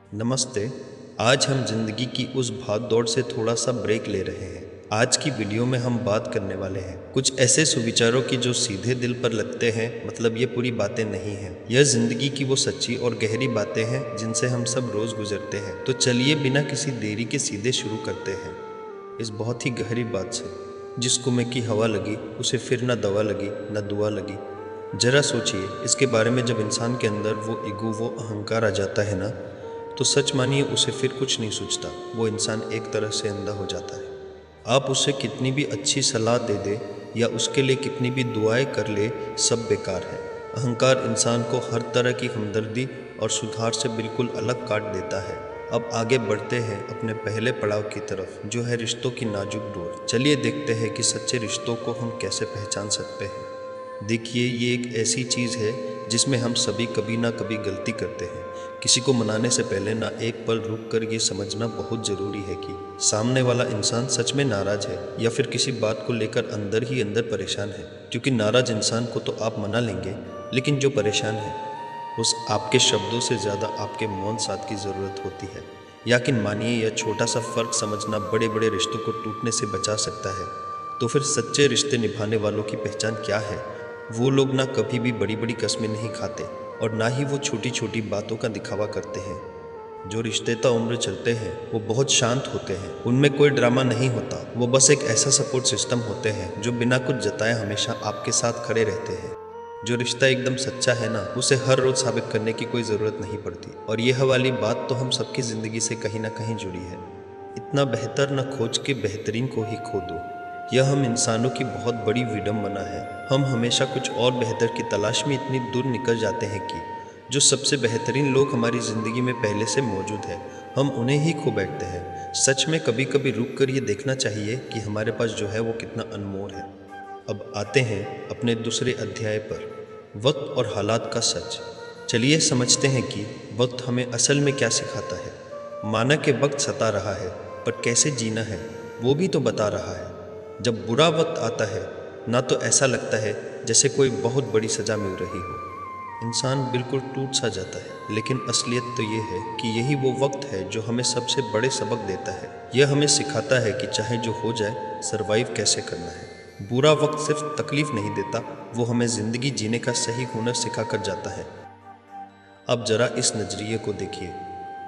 नमस्ते। आज हम जिंदगी की उस भाग दौड़ से थोड़ा सा ब्रेक ले रहे हैं। आज की वीडियो में हम बात करने वाले हैं कुछ ऐसे सुविचारों की जो सीधे दिल पर लगते हैं। मतलब ये पूरी बातें नहीं हैं, यह जिंदगी की वो सच्ची और गहरी बातें हैं जिनसे हम सब रोज गुजरते हैं। तो चलिए बिना किसी देरी के सीधे शुरू करते हैं इस बहुत ही गहरी बात से। जिस कुएं की हवा लगी उसे फिर ना दवा लगी ना दुआ लगी। जरा सोचिए, इसके बारे में जब इंसान के अंदर वो ईगो, वो अहंकार आ जाता है ना, तो सच मानिए उसे फिर कुछ नहीं सूझता। वो इंसान एक तरह से अंधा हो जाता है। आप उसे कितनी भी अच्छी सलाह दे दे या उसके लिए कितनी भी दुआएं कर ले, सब बेकार है। अहंकार इंसान को हर तरह की हमदर्दी और सुधार से बिल्कुल अलग काट देता है। अब आगे बढ़ते हैं अपने पहले पड़ाव की तरफ, जो है रिश्तों की नाजुक डोर। चलिए देखते हैं कि सच्चे रिश्तों को हम कैसे पहचान सकते हैं। देखिए, ये एक ऐसी चीज़ है जिसमें हम सभी कभी ना कभी गलती करते हैं। किसी को मनाने से पहले ना एक पल रुक कर ये समझना बहुत ज़रूरी है कि सामने वाला इंसान सच में नाराज़ है या फिर किसी बात को लेकर अंदर ही अंदर परेशान है। क्योंकि नाराज़ इंसान को तो आप मना लेंगे, लेकिन जो परेशान है उस आपके शब्दों से ज़्यादा आपके मौन साथ की ज़रूरत होती है। यकीन मानिए, यह छोटा सा फ़र्क समझना बड़े बड़े रिश्तों को टूटने से बचा सकता है। तो फिर सच्चे रिश्ते निभाने वालों की पहचान क्या है? वो लोग ना कभी भी बड़ी बड़ी कस्में नहीं खाते और ना ही वो छोटी छोटी बातों का दिखावा करते हैं। जो रिश्ते उम्र चलते हैं वो बहुत शांत होते हैं। उनमें कोई ड्रामा नहीं होता। वो बस एक ऐसा सपोर्ट सिस्टम होते हैं जो बिना कुछ जताए हमेशा आपके साथ खड़े रहते हैं। जो रिश्ता एकदम सच्चा है ना, उसे हर रोज साबित करने की कोई ज़रूरत नहीं पड़ती। और यह वाली बात तो हम सबकी ज़िंदगी से कहीं ना कहीं जुड़ी है। इतना बेहतर न खोज के बेहतरीन को ही खो दो। यह हम इंसानों की बहुत बड़ी विडंबना है। हम हमेशा कुछ और बेहतर की तलाश में इतनी दूर निकल जाते हैं कि जो सबसे बेहतरीन लोग हमारी ज़िंदगी में पहले से मौजूद है, हम उन्हें ही खो बैठते हैं। सच में कभी कभी रुक कर ये देखना चाहिए कि हमारे पास जो है वो कितना अनमोल है। अब आते हैं अपने दूसरे अध्याय पर, वक्त और हालात का सच। चलिए समझते हैं कि वक्त हमें असल में क्या सिखाता है। माना कि वक्त सता रहा है, पर कैसे जीना है वो भी तो बता रहा है। जब बुरा वक्त आता है ना, तो ऐसा लगता है जैसे कोई बहुत बड़ी सज़ा मिल रही हो। इंसान बिल्कुल टूट सा जाता है। लेकिन असलियत तो ये है कि यही वो वक्त है जो हमें सबसे बड़े सबक देता है। यह हमें सिखाता है कि चाहे जो हो जाए, सरवाइव कैसे करना है। बुरा वक्त सिर्फ तकलीफ नहीं देता, वो हमें ज़िंदगी जीने का सही हुनर सिखा कर जाता है। अब जरा इस नज़रिए को देखिए।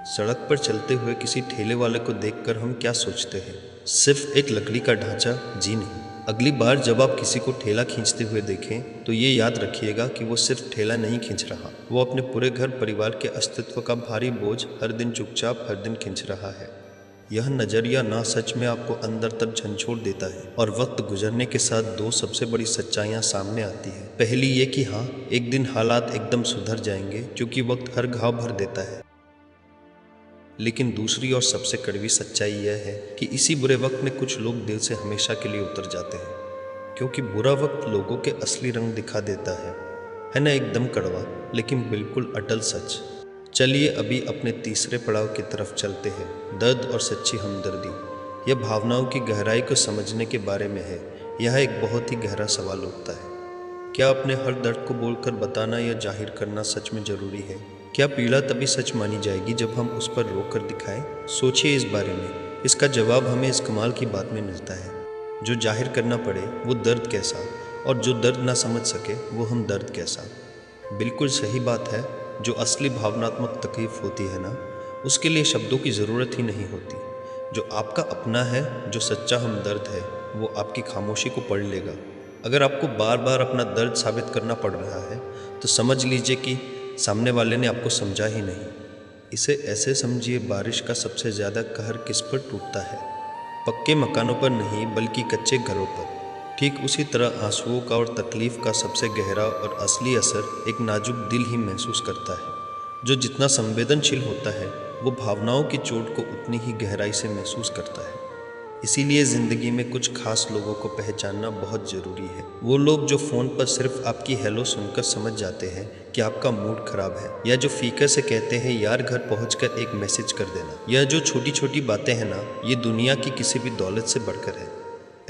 सड़क पर चलते हुए किसी ठेले वाले को देखकर हम क्या सोचते हैं? सिर्फ एक लकड़ी का ढांचा, जी नहीं। अगली बार जब आप किसी को ठेला खींचते हुए देखें तो ये याद रखिएगा कि वो सिर्फ ठेला नहीं खींच रहा, वो अपने पूरे घर परिवार के अस्तित्व का भारी बोझ हर दिन चुपचाप हर दिन खींच रहा है। यह नज़रिया ना सच में आपको अंदर तक झंझोड़ देता है। और वक्त गुजरने के साथ दो सबसे बड़ी सच्चाइयाँ सामने आती है। पहली ये कि हाँ, एक दिन हालात एकदम सुधर जाएंगे क्योंकि वक्त हर घाव भर देता है। लेकिन दूसरी और सबसे कड़वी सच्चाई यह है कि इसी बुरे वक्त में कुछ लोग दिल से हमेशा के लिए उतर जाते हैं। क्योंकि बुरा वक्त लोगों के असली रंग दिखा देता है ना? एकदम कड़वा लेकिन बिल्कुल अटल सच। चलिए अभी अपने तीसरे पड़ाव की तरफ चलते हैं, दर्द और सच्ची हमदर्दी। यह भावनाओं की गहराई को समझने के बारे में है। यह एक बहुत ही गहरा सवाल उठता है। क्या अपने हर दर्द को बोलकर बताना या जाहिर करना सच में ज़रूरी है? क्या पीड़ा तभी सच मानी जाएगी जब हम उस पर रोक कर दिखाएं? सोचिए इस बारे में। इसका जवाब हमें इस कमाल की बात में मिलता है। जो जाहिर करना पड़े वो दर्द कैसा, और जो दर्द ना समझ सके वो हम दर्द कैसा। बिल्कुल सही बात है। जो असली भावनात्मक तकलीफ होती है ना, उसके लिए शब्दों की ज़रूरत ही नहीं होती। जो आपका अपना है, जो सच्चा हमदर्द है, वो आपकी खामोशी को पढ़ लेगा। अगर आपको बार बार अपना दर्द साबित करना पड़ रहा है तो समझ लीजिए कि सामने वाले ने आपको समझा ही नहीं। इसे ऐसे समझिए, बारिश का सबसे ज़्यादा कहर किस पर टूटता है? पक्के मकानों पर नहीं, बल्कि कच्चे घरों पर। ठीक उसी तरह आंसुओं का और तकलीफ़ का सबसे गहरा और असली असर एक नाजुक दिल ही महसूस करता है। जो जितना संवेदनशील होता है वो भावनाओं की चोट को उतनी ही गहराई से महसूस करता है। इसीलिए ज़िंदगी में कुछ खास लोगों को पहचानना बहुत ज़रूरी है। वो लोग जो फ़ोन पर सिर्फ आपकी हेलो सुनकर समझ जाते हैं कि आपका मूड ख़राब है, या जो फीकर से कहते हैं यार घर पहुंचकर एक मैसेज कर देना। यह जो छोटी छोटी बातें हैं ना, ये दुनिया की किसी भी दौलत से बढ़कर है।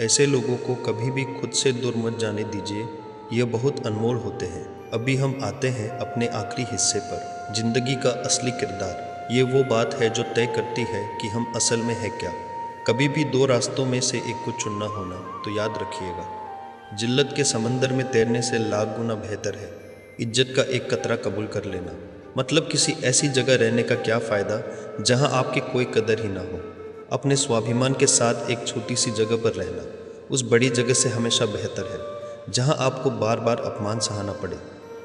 ऐसे लोगों को कभी भी खुद से दूर मत जाने दीजिए। यह बहुत अनमोल होते हैं। अभी हम आते हैं अपने आखिरी हिस्से पर, ज़िंदगी का असली किरदार। ये वो बात है जो तय करती है कि हम असल में है क्या। कभी भी दो रास्तों में से एक को चुनना होना तो याद रखिएगा, जिल्लत के समंदर में तैरने से लाख गुना बेहतर है इज्जत का एक कतरा कबूल कर लेना। मतलब किसी ऐसी जगह रहने का क्या फ़ायदा जहां आपकी कोई कदर ही ना हो। अपने स्वाभिमान के साथ एक छोटी सी जगह पर रहना उस बड़ी जगह से हमेशा बेहतर है जहां आपको बार बार अपमान सहना पड़े।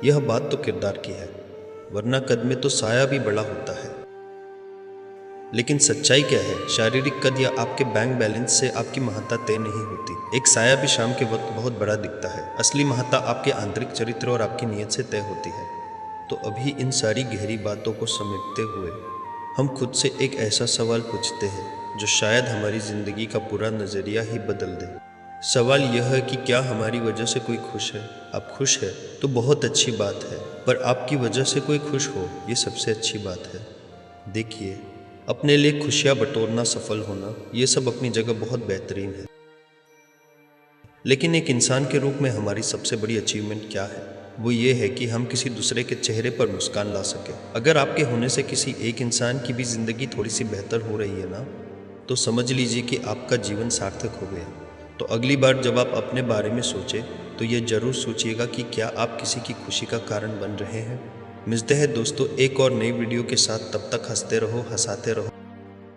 यह बात तो किरदार की है, वरना कद में तो साया भी बड़ा होता है। लेकिन सच्चाई क्या है? शारीरिक कद या आपके बैंक बैलेंस से आपकी महत्ता तय नहीं होती। एक साया भी शाम के वक्त बहुत बड़ा दिखता है। असली महत्ता आपके आंतरिक चरित्र और आपकी नीयत से तय होती है। तो अभी इन सारी गहरी बातों को समेटते हुए हम खुद से एक ऐसा सवाल पूछते हैं जो शायद हमारी ज़िंदगी का पूरा नज़रिया ही बदल दे। सवाल यह है कि क्या हमारी वजह से कोई खुश है? आप खुश है तो बहुत अच्छी बात है, पर आपकी वजह से कोई खुश हो ये सबसे अच्छी बात है। देखिए, अपने लिए खुशियाँ बटोरना, सफल होना, ये सब अपनी जगह बहुत बेहतरीन है। लेकिन एक इंसान के रूप में हमारी सबसे बड़ी अचीवमेंट क्या है? वो ये है कि हम किसी दूसरे के चेहरे पर मुस्कान ला सकें। अगर आपके होने से किसी एक इंसान की भी ज़िंदगी थोड़ी सी बेहतर हो रही है ना, तो समझ लीजिए कि आपका जीवन सार्थक हो गया। तो अगली बार जब आप अपने बारे में सोचें तो ये ज़रूर सोचिएगा कि क्या आप किसी की खुशी का कारण बन रहे हैं। मिलते हैं दोस्तों एक और नई वीडियो के साथ, तब तक हंसते रहो, हंसाते रहो।